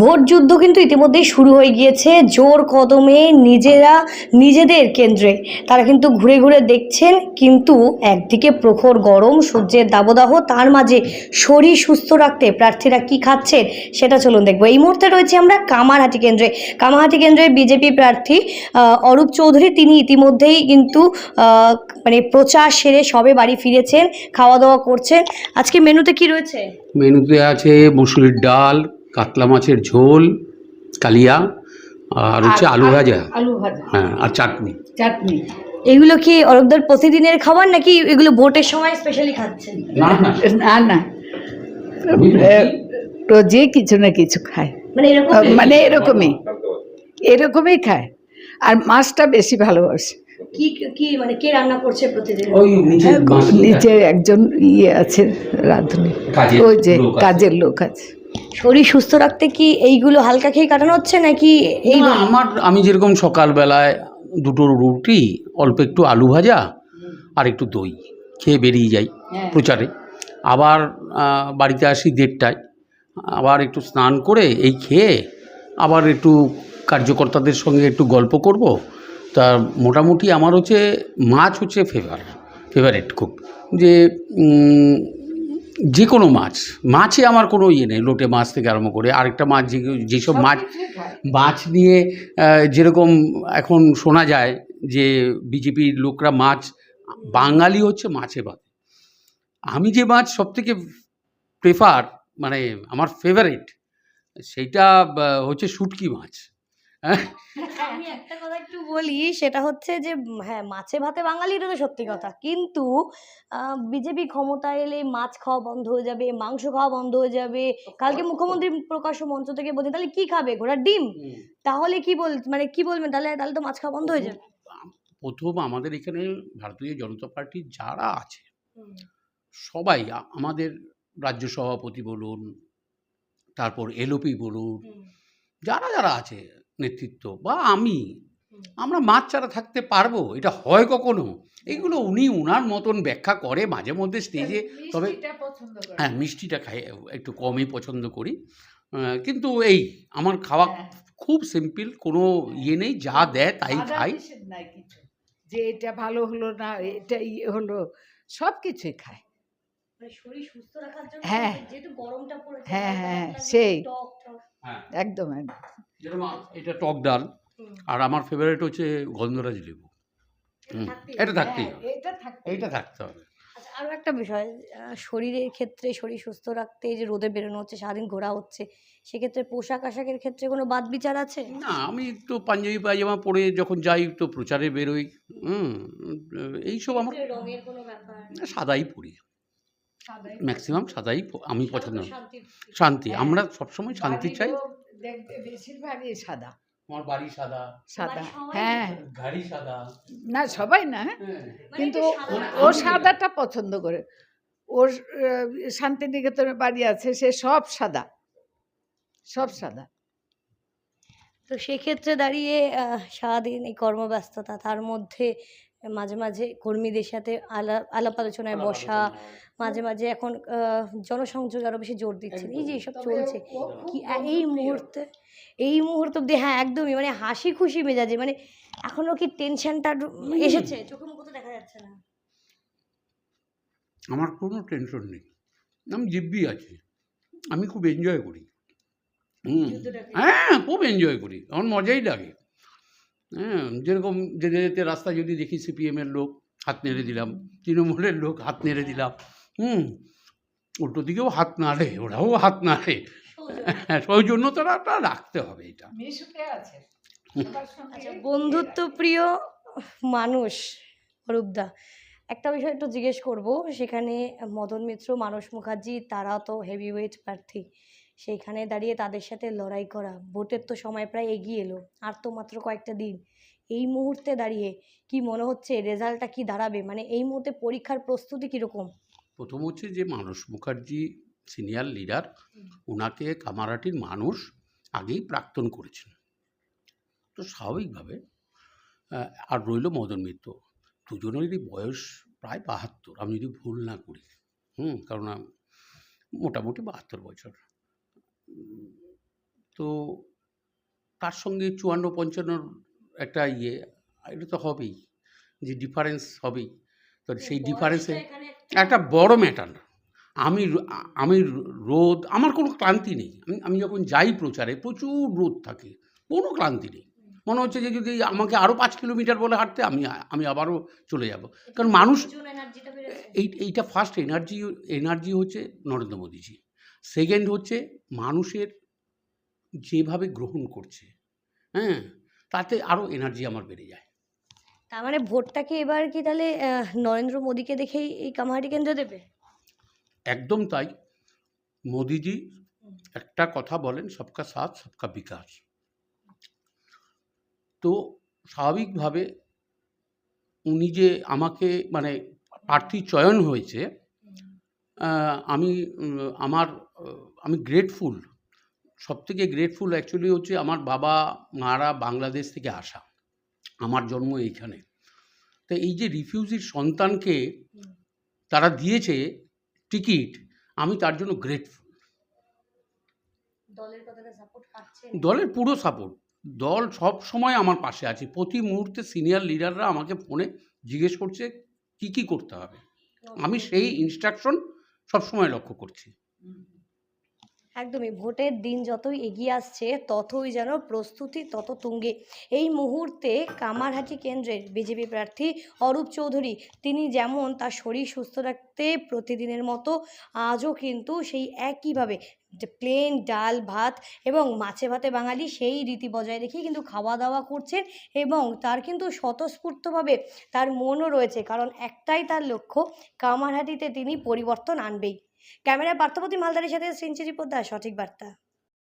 Vote যুদ্ধ কিন্তু ইতিমধ্যেই শুরু হয়ে গিয়েছে জোর কদমে। নিজেদের কেন্দ্রে তারা কিন্তু ঘুরে ঘুরে দেখছেন, কিন্তু একদিকে প্রখর গরম, সূর্যের দাবদাহ, তার মাঝে শরীর সুস্থ রাখতে প্রার্থীরা কি খাচ্ছেন সেটা চলুন দেখবো। এই মুহূর্তে রয়েছে আমরা কামারহাটি কেন্দ্রে। কামারহাটি কেন্দ্রের বিজেপি প্রার্থী অরূপ চৌধুরী, তিনি ইতিমধ্যেই কিন্তু মানে প্রচার সেরে সবে বাড়ি ফিরেছেন, খাওয়া দাওয়া করছেন। আজকে মেনুতে কি রয়েছে? মেনুতে আছে মসুরির ডাল, কাতলা মাছের ঝোল, কালিয়া, আর হচ্ছে আলু ভাজা। আলু ভাজা, হ্যাঁ, আর চাটনি। চাটনি। এগুলো কি অরূপদার প্রতিদিনের খাবার, নাকি এগুলো ভোটের সময় স্পেশালি খাচ্ছেন? না না, না না, রোজই কিছু না কিছু খায়, মানে এরকম মানে এরকমই খায়। আর মাছটা বেশি ভালোবাসে। কি কি মানে কে রান্না করছে প্রতিদিন? ওই নিচে একজন আছে রাঁধুনি, ওই যে কাজের লোক আছে। শরীর সুস্থ রাখতে কি এইগুলো হালকা খেয়ে কাটানো হচ্ছে, নাকি এই না, আমি যেরকম সকালবেলায় দুটো রুটি, অল্প একটু আলু ভাজা আর একটু দই খেয়ে বেরিয়ে যাই প্রচারে। আবার বাড়িতে আসি 1:30টায়, আবার একটু স্নান করে এই খেয়ে আবার একটু কার্যকর্তাদের সঙ্গে একটু গল্প করব। তা মোটামুটি আমার হচ্ছে মাছ হচ্ছে ফেভারেট খুব, যে যে কোনো মাছে আমার কোনো ইয়ে নেই। লোটে মাছ থেকে আরম্ভ করে আরেকটা মাছ, যেসব মাছ নিয়ে যেরকম এখন শোনা যায় যে বিজেপির লোকরা মাছ, বাঙালি হচ্ছে মাছে ভাতে। আমি যে মাছ সবথেকে প্রেফার, মানে আমার ফেভারিট, সেইটা হচ্ছে শুটকি মাছ। আমি একটা কথা একটু বলি, সেটা হচ্ছে যে হ্যাঁ, মাছে ভাতে বাঙালি, এটা তো সত্যি কথা, কিন্তু বিজেপি ক্ষমতায় এলে মাছ খাওয়া বন্ধ হয়ে যাবে, মাংস খাওয়া বন্ধ হয়ে যাবে। কালকে মুখ্যমন্ত্রী প্রকাশ্য মঞ্চ থেকে বলছেন, তাহলে কি খাবে? ঘোড়ার ডিম? তাহলে কি মানে কি বলবেন? তাহলে তাহলে তো মাছ খাওয়া বন্ধ হয়ে যাবে। প্রথম আমাদের এখানে ভারতীয় জনতা পার্টির যারা আছে সবাই, আমাদের রাজ্য সভাপতি বলুন, তারপর এলওপি বলুন, যারা যারা আছে নেতৃত্ব, বা আমরা মাছ ছাড়া থাকতে পারবো? এটা হয় কখনো? এইগুলো উনি উনার মতন ব্যাখ্যা করে মাঝে মধ্যে স্টেজে। তবে হ্যাঁ, মিষ্টিটা খাই, একটু কমই পছন্দ করি। কিন্তু এই আমার খাওয়া খুব সিম্পল, কোনো ইয়ে নেই, যা দেয় তাই খাই। যে এটা ভালো হলো না, এটা ইয়ে হলো, সব কিছুই খায়। শরীর সুস্থ রাখার জন্য, হ্যাঁ, যেহেতু গরমটা পড়েছে, হ্যাঁ হ্যাঁ, সেই একদম একদম। যেরকম এটা টক ডাল, আর আমার ফেভারিট হচ্ছে গন্ধরাজ লেবু। এটা থাকতেই হবে, এটা থাকতে হবে। আচ্ছা, আরও একটা বিষয়, শরীরের ক্ষেত্রে, শরীর সুস্থ রাখতে যে রোদে বেরোনো হচ্ছে, সারাদিন ঘোরা হচ্ছে, সেক্ষেত্রে পোশাক আশাকের ক্ষেত্রে কোনো বাদ বিচার আছে? না, আমি তো পাঞ্জাবি পায়জামা পরে যখন যাই তো প্রচারে বেরোই, এইসব আমার রঙের কোনো ব্যাপার? সাদাই পরি, ম্যাক্সিমাম সাদাই আমি পছন্দ। শান্তি, আমরা সবসময় শান্তি চাই। বেশিরভাগই সাদা। আমার বাড়ি সাদা, হ্যাঁ, গাড়ি সাদা। না সবাই না, কিন্তু ও সাদাটা পছন্দ করে। ওর শান্তিনিকেতনে বাড়ি আছে, সে সব সাদা। তো সেক্ষেত্রে দাঁড়িয়ে সারাদিন এই কর্মব্যস্ততা, তার মধ্যে মাঝে মাঝে কর্মীদের সাথে আলাপ আলোচনায় বসা, মাঝে মাঝে এখন জনসংযোগ আরো বেশি জোর দিচ্ছেন, এই যে এসব চলছে কি এই মুহূর্ত অব্দি? হ্যাঁ, একদমই, মানে হাসি খুশি মেজাজে, মানে এখনো কি টেনশনটা এসেছে? চোখে মুখে তো দেখা যাচ্ছে না। আমার কোনো টেনশন নেই, আমি দিব্যি আছি, আমি খুব এনজয় করি। হ্যাঁ, খুব এনজয় করি, আমার মজাই লাগে। হ্যাঁ, যেরকম যেতে যেতে রাস্তায় যদি দেখি সিপিএমের লোক, হাত নেড়ে দিলাম, তৃণমূলের লোক, হাত নেড়ে দিলাম, উল্টো দিকেও হাত নাড়ে, ওরাও হাত নাড়ে। সৌজন্যতাটা রাখতে হবে, এটা আছে। বন্ধুত্ব প্রিয় মানুষ অরূপদা, একটা বিষয় একটু জিজ্ঞেস করব। সেখানে মদন মিত্র, মানস মুখার্জি, তারা তো হেভিওয়েট প্রার্থী, সেইখানে দাঁড়িয়ে তাদের সাথে লড়াই করা, ভোটের তো সময় প্রায় এগিয়ে এলো, আর তো মাত্র কয়েকটা দিন। এই মুহূর্তে দাঁড়িয়ে কি মনে হচ্ছে রেজাল্টটা কি দাঁড়াবে? মানে এই মুহূর্তে পরীক্ষার প্রস্তুতি কীরকম? প্রথম হচ্ছে যে মানস মুখার্জি সিনিয়র লিডার, ওনাকে কামারহাটির মানুষ আগেই প্রাক্তন করেছেন, তো স্বাভাবিকভাবে। আর রইল মদন মিত্র, দুজনেরই বয়স প্রায় 72, আমি যদি ভুল না করি। কারণ মোটামুটি 72 বছর। তো তার সঙ্গে 54-55 একটা এটা তো হবেই, যে ডিফারেন্স হবেই। তো সেই ডিফারেন্সে একটা বড় ম্যাটার। আমি রোদ, আমার কোনো ক্লান্তি নেই। আমি যখন যাই প্রচারে প্রচুর রোদ থাকে, কোনো ক্লান্তি নেই। মনে হচ্ছে যে যদি আমাকে আরও 5 কিলোমিটার বলে হাঁটতে, আমি আবারও চলে যাব। কারণ মানুষ এইটা ফার্স্ট এনার্জি হচ্ছে নরেন্দ্র মোদীজি। সেকেন্ড হচ্ছে মানুষের যেভাবে গ্রহণ করছে, হ্যাঁ, তাতে আরও এনার্জি আমার বেড়ে যায়। তার মানে ভোটটা কি এবার কি তাহলে নরেন্দ্র মোদীকে দেখেই এই কামারহাটি কেন্দ্রে দেবে? একদম তাই। মোদিজি একটা কথা বলেন, সবকা সাথ সবকা বিকাশ। তো স্বাভাবিকভাবে উনি যে আমাকে মানে প্রার্থী চয়ন হয়েছে, আমি গ্রেটফুল। সবথেকে গ্রেটফুল অ্যাকচুয়ালি হচ্ছে আমার বাবা মারা বাংলাদেশ থেকে আসা, আমার জন্ম এইখানে। তো এই যে রিফিউজির সন্তানকে তারা দিয়েছে টিকিট, আমি তার জন্য গ্রেটফুল। দলের কতটা সাপোর্ট পাচ্ছেন? দলের পুরো সাপোর্ট। দল সব সময় আমার পাশে আছে। প্রতি মুহূর্তে সিনিয়র লিডাররা আমাকে ফোনে জিজ্ঞেস করছে কি করতে হবে। আমি সেই ইনস্ট্রাকশন সবসময় লক্ষ্য করছি। একদমই, ভোটের দিন যতই এগিয়ে আসছে ততই যেন প্রস্তুতি তত তুঙ্গে। এই মুহূর্তে কামারহাটি কেন্দ্রের বিজেপি প্রার্থী অরূপ চৌধুরী, তিনি যেমন তার শরীর সুস্থ রাখতে প্রতিদিনের মতো আজও কিন্তু সেই একইভাবে যে প্লেন ডাল ভাত এবং মাছে ভাতে বাঙালি সেই রীতি বজায় রেখেই কিন্তু খাওয়া দাওয়া করছেন, এবং তার কিন্তু স্বতঃস্ফূর্তভাবে তার মনও রয়েছে, কারণ একটাই তার লক্ষ্য, কামারহাটিতে তিনি পরিবর্তন আনবেই। ক্যামেরায় পার্থপ্রতিম হালদারের সাথে সেঞ্চুরি পোদ্দার, সঠিক বার্তা।